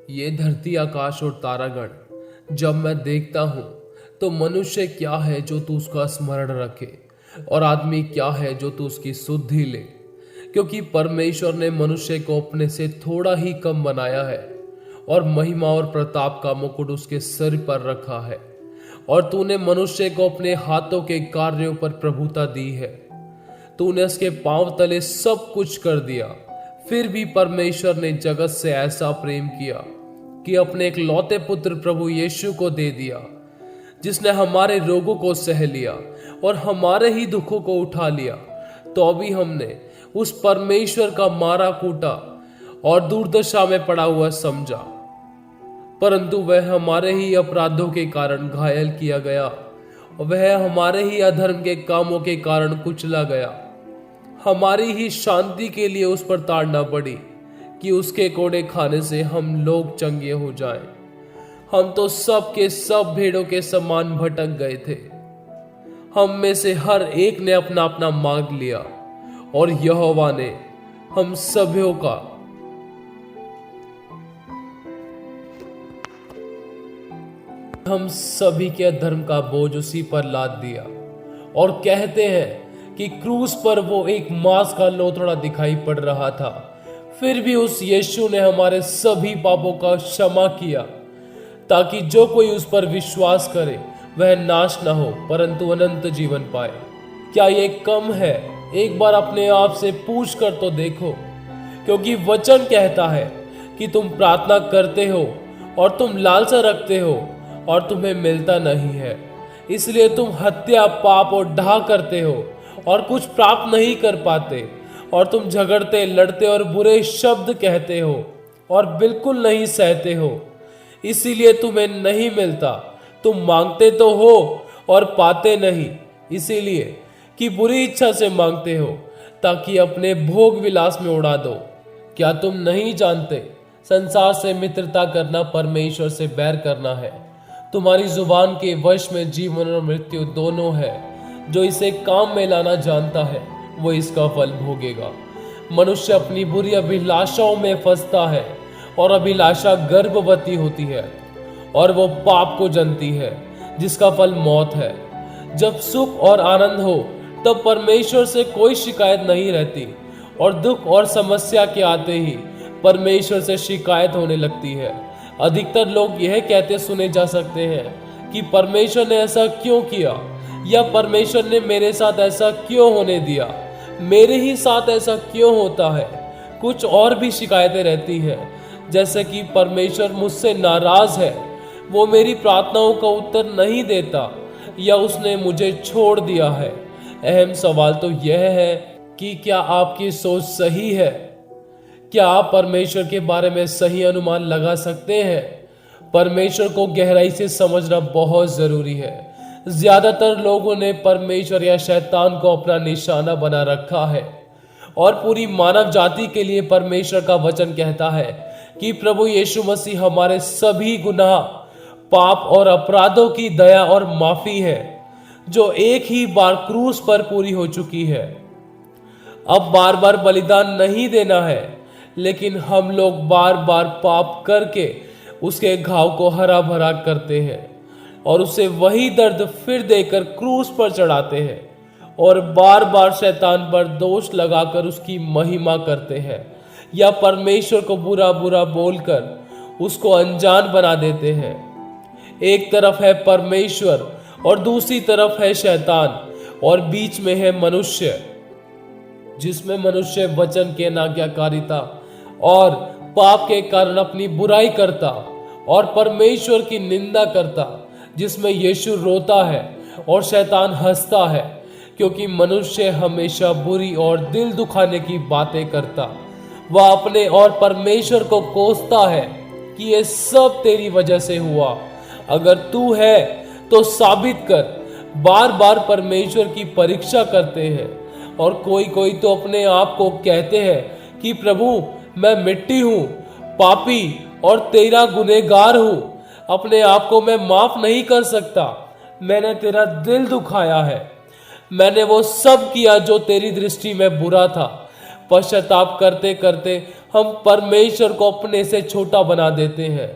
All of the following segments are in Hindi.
ये धरती आकाश और तारागण जब मैं देखता हूँ तो मनुष्य क्या है जो तू उसका स्मरण रखे और आदमी क्या है जो तू उसकी सुधि ले। क्योंकि परमेश्वर ने मनुष्य को अपने से थोड़ा ही कम बनाया है और महिमा और प्रताप का मुकुट उसके सिर पर रखा है। और तूने मनुष्य को अपने हाथों के कार्यों पर प्रभुता दी है। तूने उसके पांव तले सब कुछ कर दिया। फिर भी परमेश्वर ने जगत से ऐसा प्रेम किया कि अपने एक लौते पुत्र प्रभु यीशु को दे दिया, जिसने हमारे रोगों को सह लिया और हमारे ही दुखों को उठा लिया। तो अभी हमने उस परमेश्वर का मारा कूटा और दुर्दशा में पड़ा हुआ समझा, परंतु वह हमारे ही अपराधों के कारण घायल किया गया और वह हमारे ही अधर्म के कामों के कारण कुचला गया। हमारी ही शांति के लिए उस पर ताड़ना पड़ी कि उसके कोड़े खाने से हम लोग चंगे हो जाएं। हम तो सब के सब भेड़ों के समान भटक गए थे। हम में से हर एक ने अपना अपना मार्ग लिया और यहोवा ने हम सभी के धर्म का बोझ उसी पर लाद दिया। और कहते हैं कि क्रूस पर वो एक मांस का लोथड़ा दिखाई पड़ रहा था, फिर भी उस यीशु ने हमारे सभी पापों का क्षमा किया, ताकि जो कोई उस पर विश्वास करे वह नाश न हो परंतु अनंत जीवन पाए। क्या ये कम है? एक बार अपने आप से पूछ कर तो देखो। क्योंकि वचन कहता है कि तुम प्रार्थना करते हो और तुम लालसा रखते हो और तुम्हें मिलता नहीं है, इसलिए तुम हत्या, पाप और डाह करते हो और कुछ प्राप्त नहीं कर पाते। और तुम झगड़ते, लड़ते और बुरे शब्द कहते हो और बिल्कुल नहीं सहते हो, इसीलिए तुम्हें नहीं मिलता। तुम मांगते तो हो और पाते नहीं, इसीलिए कि बुरी इच्छा से मांगते हो ताकि अपने भोग विलास में उड़ा दो। क्या तुम नहीं जानते, संसार से मित्रता करना परमेश्वर से बैर करना है। तुम्हारी जुबान के वश में जीवन और मृत्यु दोनों है। जो इसे काम में लाना जानता है वो इसका फल भोगेगा। मनुष्य अपनी बुरी अभिलाषाओं में फंसता है और अभिलाषा गर्भवती होती है और वो पाप को जनती है, जिसका फल मौत है। जब सुख और आनंद हो तब परमेश्वर से कोई शिकायत नहीं रहती, और दुख और समस्या के आते ही परमेश्वर से शिकायत होने लगती है। अधिकतर लोग यह कहते सुने जा सकते हैं कि परमेश्वर ने ऐसा क्यों किया, या परमेश्वर ने मेरे साथ ऐसा क्यों होने दिया, मेरे ही साथ ऐसा क्यों होता है। कुछ और भी शिकायतें रहती हैं, जैसे कि परमेश्वर मुझसे नाराज है, वो मेरी प्रार्थनाओं का उत्तर नहीं देता, या उसने मुझे छोड़ दिया है। अहम सवाल तो यह है कि क्या आपकी सोच सही है? क्या आप परमेश्वर के बारे में सही अनुमान लगा सकते हैं? परमेश्वर को गहराई से समझना बहुत जरूरी है। ज्यादातर लोगों ने परमेश्वर या शैतान को अपना निशाना बना रखा है, और पूरी मानव जाति के लिए परमेश्वर का वचन कहता है कि प्रभु यीशु मसीह हमारे सभी गुनाह, पाप और अपराधों की दया और माफी है, जो एक ही बार क्रूस पर पूरी हो चुकी है। अब बार बार बलिदान नहीं देना है, लेकिन हम लोग बार बार पाप करके उसके घाव को हरा भरा करते हैं और उसे वही दर्द फिर देकर क्रूस पर चढ़ाते हैं, और बार बार शैतान पर दोष लगाकर उसकी महिमा करते हैं, या परमेश्वर को बुरा बुरा बोलकर उसको अनजान बना देते हैं। एक तरफ है परमेश्वर और दूसरी तरफ है शैतान, और बीच में है मनुष्य, जिसमें मनुष्य वचन के नाज्ञाकारिता और पाप के कारण अपनी बुराई करता और परमेश्वर की निंदा करता, जिसमें यीशु रोता है और शैतान हंसता है, क्योंकि मनुष्य हमेशा बुरी और दिल दुखाने की बातें करता। वह अपने और परमेश्वर को कोसता है कि ये सब तेरी वजह से हुआ। अगर तू है तो साबित कर। बार बार परमेश्वर की परीक्षा करते हैं, और कोई कोई तो अपने आप को कहते हैं कि प्रभु मैं मिट्टी हूँ, पापी और तेरा गुनहगार हूँ। अपने आप को मैं माफ नहीं कर सकता। मैंने तेरा दिल दुखाया है। मैंने वो सब किया जो तेरी दृष्टि में बुरा था। पश्चाताप करते करते हम परमेश्वर को अपने से छोटा बना देते हैं।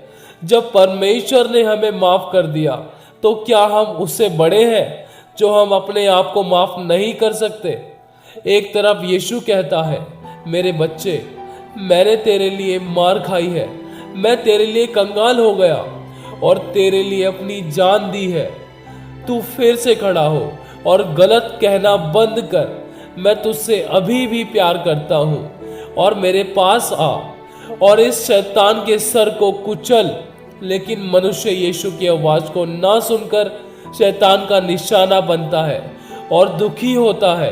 जब परमेश्वर ने हमें माफ कर दिया तो क्या हम उससे बड़े हैं जो हम अपने आप को माफ नहीं कर सकते? एक तरफ यीशु कहता है, मेरे बच्चे, मैंने तेरे लिए मार खाई है, मैं तेरे लिए कंगाल हो गया और तेरे लिए अपनी जान दी है। तू फिर से खड़ा हो और गलत कहना बंद कर। मैं तुझसे अभी भी प्यार करता हूं और मेरे पास आ और इस शैतान के सर को कुचल। लेकिन मनुष्य यीशु की आवाज को ना सुनकर शैतान का निशाना बनता है और दुखी होता है,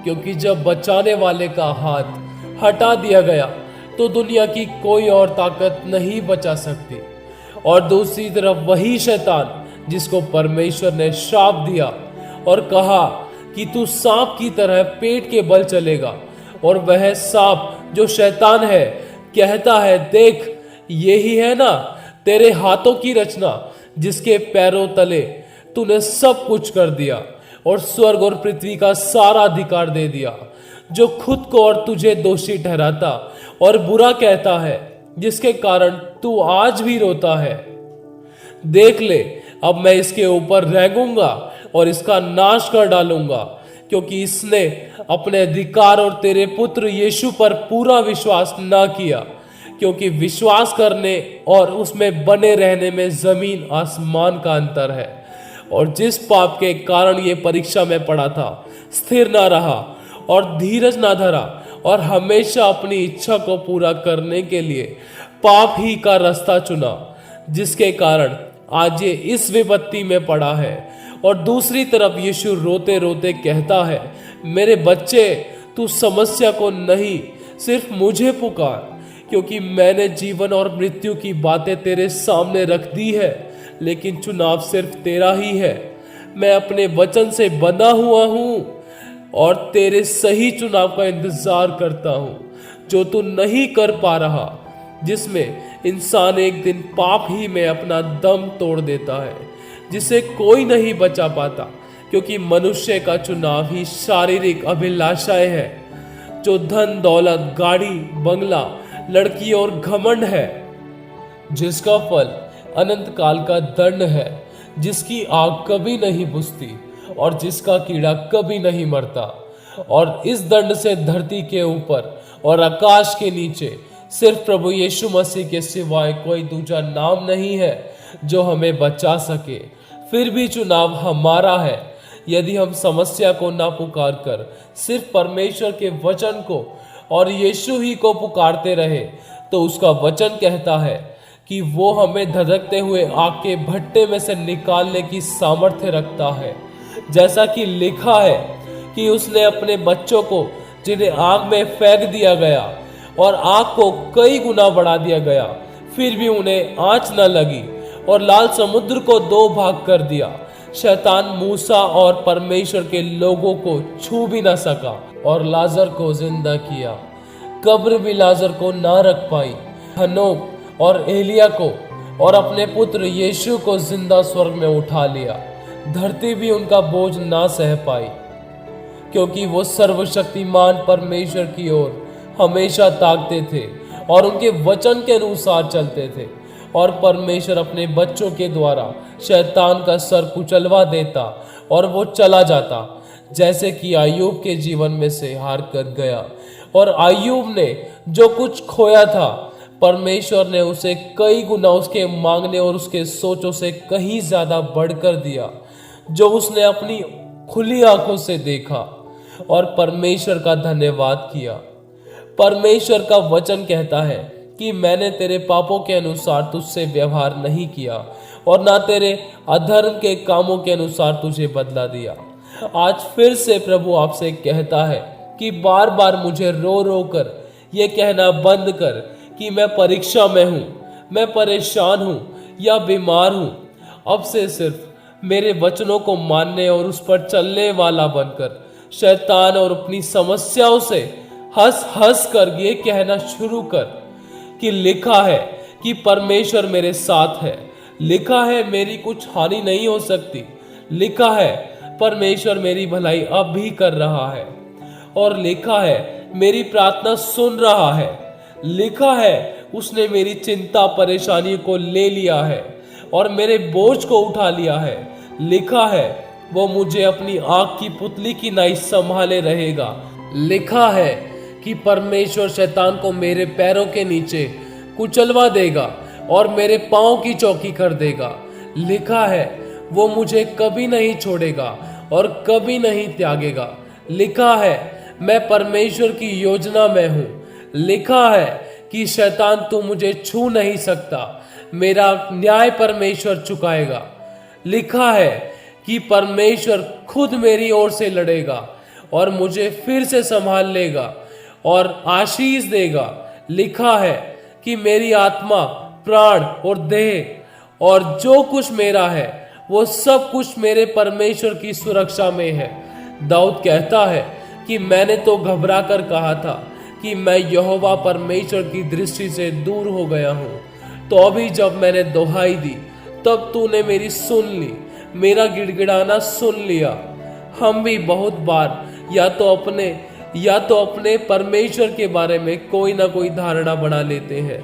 क्योंकि जब बचाने वाले का हाथ हटा दिया गया तो दुनिया की कोई और ताकत नहीं बचा सकती। और दूसरी तरफ वही शैतान जिसको परमेश्वर ने श्राप दिया और कहा कि तू सांप की तरह पेट के बल चलेगा, और वह सांप जो शैतान है कहता है, देख यही है ना तेरे हाथों की रचना, जिसके पैरों तले तूने सब कुछ कर दिया और स्वर्ग और पृथ्वी का सारा अधिकार दे दिया, जो खुद को और तुझे दोषी ठहराता और बुरा कहता है, जिसके कारण तू आज भी रोता है। देख ले, अब मैं इसके ऊपर रेंगूंगा और इसका नाश कर डालूंगा, क्योंकि इसने अपने अधिकार और तेरे पुत्र यीशु पर पूरा विश्वास ना किया। क्योंकि विश्वास करने और उसमें बने रहने में जमीन आसमान का अंतर है। और जिस पाप के कारण ये परीक्षा में पड़ा था, स्थिर ना रहा और धीरज ना धरा और हमेशा अपनी इच्छा को पूरा करने के लिए पाप ही का रास्ता चुना, जिसके कारण आज ये इस विपत्ति में पड़ा है। और दूसरी तरफ यीशु रोते रोते कहता है, मेरे बच्चे, तू समस्या को नहीं, सिर्फ मुझे पुकार, क्योंकि मैंने जीवन और मृत्यु की बातें तेरे सामने रख दी है, लेकिन चुनाव सिर्फ तेरा ही है। मैं अपने वचन से बंधा हुआ हूं और तेरे सही चुनाव का इंतजार करता हूं, जो तू नहीं कर पा रहा, जिसमें इंसान एक दिन पाप ही में अपना दम तोड़ देता है, जिसे कोई नहीं बचा पाता, क्योंकि मनुष्य का चुनाव ही शारीरिक अभिलाषाएं है, जो धन दौलत, गाड़ी, बंगला, लड़की और घमंड है, जिसका फल अनंत काल का दंड है, जिसकी आग कभी नहीं बुझती और जिसका कीड़ा कभी नहीं मरता। और इस दंड से धरती के ऊपर और आकाश के नीचे सिर्फ प्रभु यीशु मसीह के सिवाय कोई दूसरा नाम नहीं है जो हमें बचा सके। फिर भी चुनाव हमारा है। यदि हम समस्या को ना पुकार कर सिर्फ परमेश्वर के वचन को और यीशु ही को पुकारते रहे, तो उसका वचन कहता है कि वो हमें धधकते हुए आग के भट्टे में से निकालने की सामर्थ्य रखता है। जैसा कि लिखा है कि उसने अपने बच्चों को, जिन्हें आग में फेंक दिया गया और आग को कई गुना बढ़ा दिया गया, फिर भी उन्हें आंच न लगी, और लाल समुद्र को दो भाग कर दिया। शैतान मूसा और परमेश्वर के लोगों को छू भी न सका और लाजर को जिंदा किया। कब्र भी लाजर को ना रख पाई। हनोक और एलिया को और अपने पुत्र यीशु को जिंदा स्वर्ग में उठा लिया। धरती भी उनका बोझ ना सह पाई, क्योंकि वो सर्वशक्तिमान परमेश्वर की ओर हमेशा ताकते थे और उनके वचन के अनुसार चलते थे। और परमेश्वर अपने बच्चों के द्वारा शैतान का सर कुचलवा देता और वो चला जाता, जैसे कि अय्यूब के जीवन में से हार कर गया। और अय्यूब ने जो कुछ खोया था, परमेश्वर ने उसे कई गुना उसके मांगने और उसके सोचों से कहीं ज्यादा बढ़कर दिया, जो उसने अपनी खुली आंखों से देखा और परमेश्वर का धन्यवाद किया। परमेश्वर का वचन कहता है कि मैंने तेरे पापों के अनुसार तुझसे व्यवहार नहीं किया और ना तेरे अधर्म के कामों के अनुसार तुझे बदला दिया। आज फिर से प्रभु आपसे कहता है कि बार बार मुझे रो रो कर ये कहना बंद कर कि मैं परीक्षा में हूँ, मैं परेशान हूँ या बीमार हूँ। अब से सिर्फ मेरे वचनों को मानने और उस पर चलने वाला बनकर शैतान और अपनी समस्याओं से हंस हंस कर ये कहना शुरू कर कि लिखा है कि परमेश्वर मेरे साथ है, लिखा है मेरी कुछ हानि नहीं हो सकती, लिखा है परमेश्वर मेरी भलाई अब भी कर रहा है, और लिखा है मेरी प्रार्थना सुन रहा है, लिखा है उसने मेरी चिंता परेशानी को ले लिया है और मेरे बोझ को उठा लिया है। लिखा है वो मुझे अपनी आंख की पुतली की नाई संभाले रहेगा। लिखा है कि परमेश्वर शैतान को मेरे पैरों के नीचे कुचलवा देगा और मेरे पांव की चौकी कर देगा। लिखा है वो मुझे कभी नहीं छोड़ेगा और कभी नहीं त्यागेगा। लिखा है मैं परमेश्वर की योजना में हूँ। लिखा है कि शैतान तू मुझे छू नहीं सकता, मेरा न्याय परमेश्वर चुकाएगा। लिखा है कि परमेश्वर खुद मेरी ओर से लड़ेगा और मुझे फिर से संभाल लेगा और आशीष देगा। लिखा है कि मेरी आत्मा, प्राण और देह और जो कुछ मेरा है वो सब कुछ मेरे परमेश्वर की सुरक्षा में है। दाऊद कहता है कि मैंने तो घबरा कर कहा था कि मैं यहोवा परमेश्वर की दृष्टि से दूर हो गया हूँ, तो अभी जब मैंने दुहाई दी तब तूने मेरी सुन ली, मेरा गिड़गिड़ाना सुन लिया। हम भी बहुत बार या तो अपने परमेश्वर के बारे में कोई ना कोई धारणा बना लेते हैं।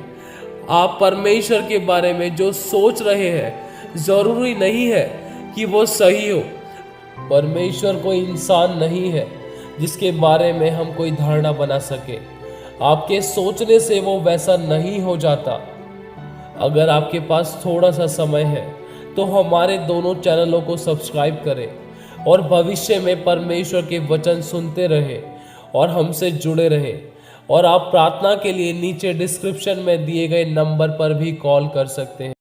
आप परमेश्वर के बारे में जो सोच रहे हैं जरूरी नहीं है कि वो सही हो। परमेश्वर कोई इंसान नहीं है जिसके बारे में हम कोई धारणा बना सके। आपके सोचने से वो वैसा नहीं हो जाता। अगर आपके पास थोड़ा सा समय है तो हमारे दोनों चैनलों को सब्सक्राइब करें और भविष्य में परमेश्वर के वचन सुनते रहें और हमसे जुड़े रहें। और आप प्रार्थना के लिए नीचे डिस्क्रिप्शन में दिए गए नंबर पर भी कॉल कर सकते हैं।